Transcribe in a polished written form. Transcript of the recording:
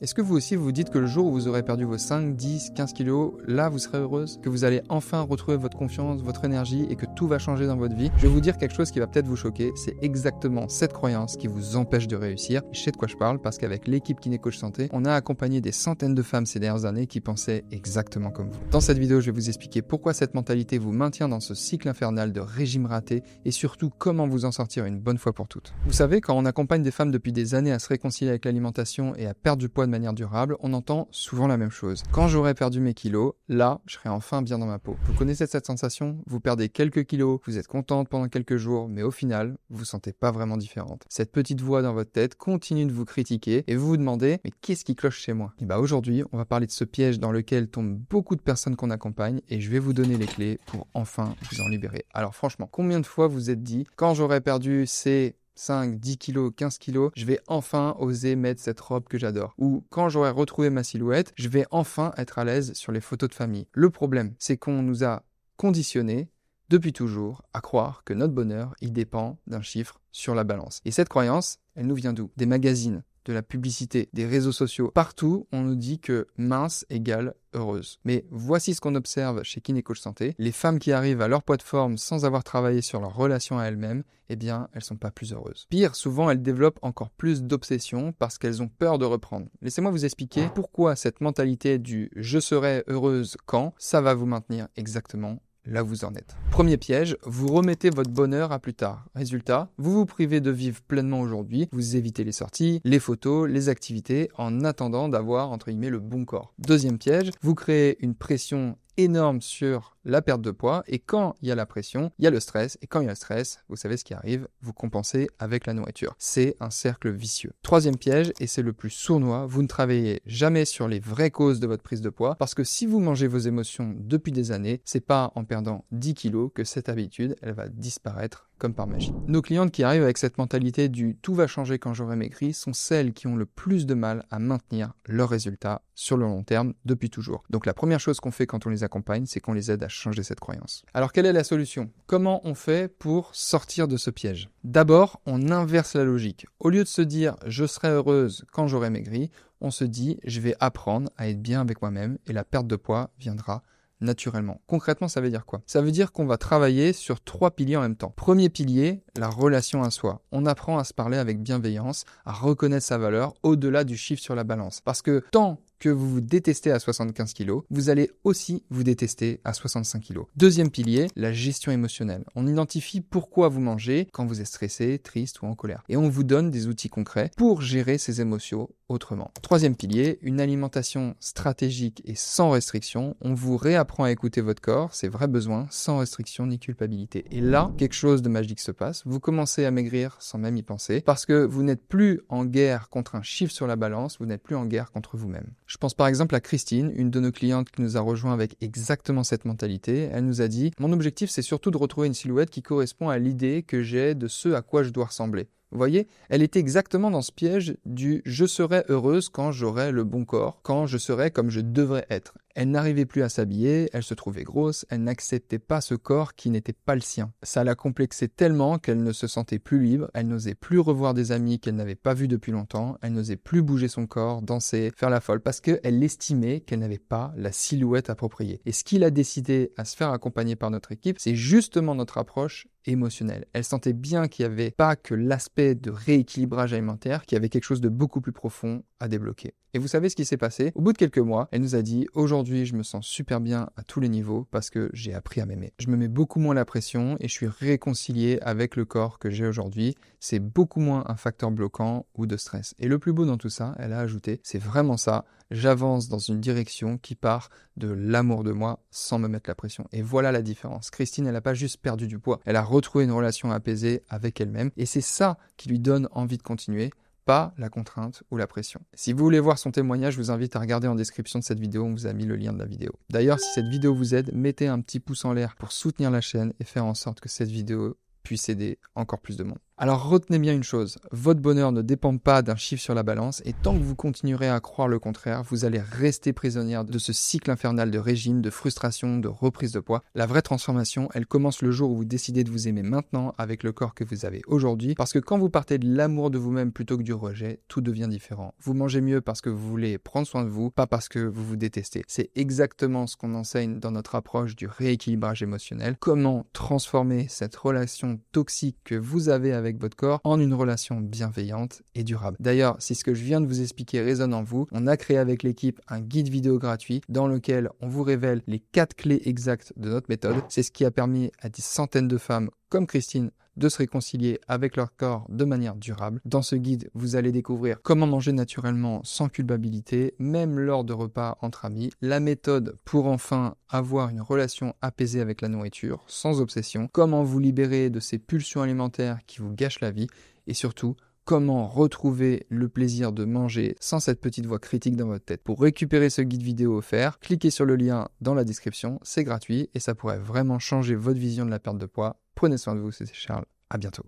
Est-ce que vous aussi vous vous dites que le jour où vous aurez perdu vos 5, 10, 15 kilos, là vous serez heureuse, que vous allez enfin retrouver votre confiance, votre énergie et que tout va changer dans votre vie? Je vais vous dire quelque chose qui va peut-être vous choquer, c'est exactement cette croyance qui vous empêche de réussir. Je sais de quoi je parle parce qu'avec l'équipe Kiné Coach Santé, on a accompagné des centaines de femmes ces dernières années qui pensaient exactement comme vous. Dans cette vidéo, je vais vous expliquer pourquoi cette mentalité vous maintient dans ce cycle infernal de régime raté et surtout comment vous en sortir une bonne fois pour toutes. Vous savez, quand on accompagne des femmes depuis des années à se réconcilier avec l'alimentation et à perdre du poids de manière durable, on entend souvent la même chose. Quand j'aurai perdu mes kilos, là, je serai enfin bien dans ma peau. Vous connaissez cette sensation? Vous perdez quelques kilos, vous êtes contente pendant quelques jours, mais au final, vous vous sentez pas vraiment différente. Cette petite voix dans votre tête continue de vous critiquer et vous vous demandez, mais qu'est-ce qui cloche chez moi? Et bah aujourd'hui, on va parler de ce piège dans lequel tombent beaucoup de personnes qu'on accompagne et je vais vous donner les clés pour enfin vous en libérer. Alors franchement, combien de fois vous vous êtes dit, quand j'aurai perdu ces 5, 10 kilos, 15 kilos, je vais enfin oser mettre cette robe que j'adore. Ou quand j'aurai retrouvé ma silhouette, je vais enfin être à l'aise sur les photos de famille. Le problème, c'est qu'on nous a conditionnés depuis toujours à croire que notre bonheur, il dépend d'un chiffre sur la balance. Et cette croyance, elle nous vient d'où? Des magazines, de la publicité, des réseaux sociaux. Partout, on nous dit que mince égale heureuse. Mais voici ce qu'on observe chez Kiné Coach Santé. Les femmes qui arrivent à leur poids de forme sans avoir travaillé sur leur relation à elles-mêmes, eh bien, elles sont pas plus heureuses. Pire, souvent, elles développent encore plus d'obsession parce qu'elles ont peur de reprendre. Laissez-moi vous expliquer pourquoi cette mentalité du « je serai heureuse quand » ça va vous maintenir exactement là où vous en êtes. Premier piège, vous remettez votre bonheur à plus tard. Résultat, vous vous privez de vivre pleinement aujourd'hui, vous évitez les sorties, les photos, les activités en attendant d'avoir entre guillemets le bon corps. Deuxième piège, vous créez une pression énorme sur la perte de poids et quand il y a la pression, il y a le stress et quand il y a le stress, vous savez ce qui arrive, vous compensez avec la nourriture. C'est un cercle vicieux. Troisième piège et c'est le plus sournois, vous ne travaillez jamais sur les vraies causes de votre prise de poids parce que si vous mangez vos émotions depuis des années, c'est pas en perdant 10 kilos que cette habitude, elle va disparaître comme par magie. Nos clientes qui arrivent avec cette mentalité du « tout va changer quand j'aurai maigri » sont celles qui ont le plus de mal à maintenir leurs résultats sur le long terme depuis toujours. Donc la première chose qu'on fait quand on les accompagne, c'est qu'on les aide à changer cette croyance. Alors quelle est la solution? Comment on fait pour sortir de ce piège? D'abord, on inverse la logique. Au lieu de se dire « je serai heureuse quand j'aurai maigri », on se dit « je vais apprendre à être bien avec moi-même et la perte de poids viendra naturellement. » Concrètement, ça veut dire quoi? Ça veut dire qu'on va travailler sur 3 piliers en même temps. Premier pilier, la relation à soi. On apprend à se parler avec bienveillance, à reconnaître sa valeur au-delà du chiffre sur la balance. Parce que tant que vous vous détestez à 75 kg, vous allez aussi vous détester à 65 kg. Deuxième pilier, la gestion émotionnelle. On identifie pourquoi vous mangez quand vous êtes stressé, triste ou en colère. Et on vous donne des outils concrets pour gérer ces émotions autrement. Troisième pilier, une alimentation stratégique et sans restriction. On vous réapprend à écouter votre corps, ses vrais besoins, sans restriction ni culpabilité. Et là, quelque chose de magique se passe. Vous commencez à maigrir sans même y penser parce que vous n'êtes plus en guerre contre un chiffre sur la balance, vous n'êtes plus en guerre contre vous-même. Je pense par exemple à Christine, une de nos clientes qui nous a rejoint avec exactement cette mentalité. Elle nous a dit « Mon objectif, c'est surtout de retrouver une silhouette qui correspond à l'idée que j'ai de ce à quoi je dois ressembler. » Vous voyez, elle était exactement dans ce piège du « je serai heureuse quand j'aurai le bon corps, quand je serai comme je devrais être ». Elle n'arrivait plus à s'habiller, elle se trouvait grosse, elle n'acceptait pas ce corps qui n'était pas le sien. Ça la complexait tellement qu'elle ne se sentait plus libre, elle n'osait plus revoir des amis qu'elle n'avait pas vus depuis longtemps, elle n'osait plus bouger son corps, danser, faire la folle, parce qu'elle estimait qu'elle n'avait pas la silhouette appropriée. Et ce qui l'a décidé à se faire accompagner par notre équipe, c'est justement notre approche émotionnelle. Elle sentait bien qu'il n'y avait pas que l'aspect de rééquilibrage alimentaire, qu'il y avait quelque chose de beaucoup plus profond à débloquer. Et vous savez ce qui s'est passé? Au bout de quelques mois, elle nous a dit « Aujourd'hui, je me sens super bien à tous les niveaux parce que j'ai appris à m'aimer. Je me mets beaucoup moins la pression et je suis réconciliée avec le corps que j'ai aujourd'hui. C'est beaucoup moins un facteur bloquant ou de stress. » Et le plus beau dans tout ça, elle a ajouté « C'est vraiment ça. J'avance dans une direction qui part de l'amour de moi sans me mettre la pression. » Et voilà la différence. Christine, elle n'a pas juste perdu du poids. Elle a retrouvé une relation apaisée avec elle-même et c'est ça qui lui donne envie de continuer, pas la contrainte ou la pression. Si vous voulez voir son témoignage, je vous invite à regarder en description de cette vidéo, on vous a mis le lien de la vidéo. D'ailleurs, si cette vidéo vous aide, mettez un petit pouce en l'air pour soutenir la chaîne et faire en sorte que cette vidéo puisse aider encore plus de monde. Alors retenez bien une chose, votre bonheur ne dépend pas d'un chiffre sur la balance et tant que vous continuerez à croire le contraire, vous allez rester prisonnière de ce cycle infernal de régime, de frustration, de reprise de poids. La vraie transformation, elle commence le jour où vous décidez de vous aimer maintenant avec le corps que vous avez aujourd'hui parce que quand vous partez de l'amour de vous-même plutôt que du rejet, tout devient différent. Vous mangez mieux parce que vous voulez prendre soin de vous, pas parce que vous vous détestez. C'est exactement ce qu'on enseigne dans notre approche du rééquilibrage émotionnel. Comment transformer cette relation toxique que vous avez avec votre corps en une relation bienveillante et durable. D'ailleurs, si ce que je viens de vous expliquer résonne en vous, on a créé avec l'équipe un guide vidéo gratuit dans lequel on vous révèle les 4 clés exactes de notre méthode. C'est ce qui a permis à des centaines de femmes comme Christine de se réconcilier avec leur corps de manière durable. Dans ce guide, vous allez découvrir comment manger naturellement sans culpabilité, même lors de repas entre amis, la méthode pour enfin avoir une relation apaisée avec la nourriture, sans obsession, comment vous libérer de ces pulsions alimentaires qui vous gâchent la vie, et surtout, comment retrouver le plaisir de manger sans cette petite voix critique dans votre tête. Pour récupérer ce guide vidéo offert, cliquez sur le lien dans la description, c'est gratuit et ça pourrait vraiment changer votre vision de la perte de poids. Prenez soin de vous, c'était Charles, à bientôt.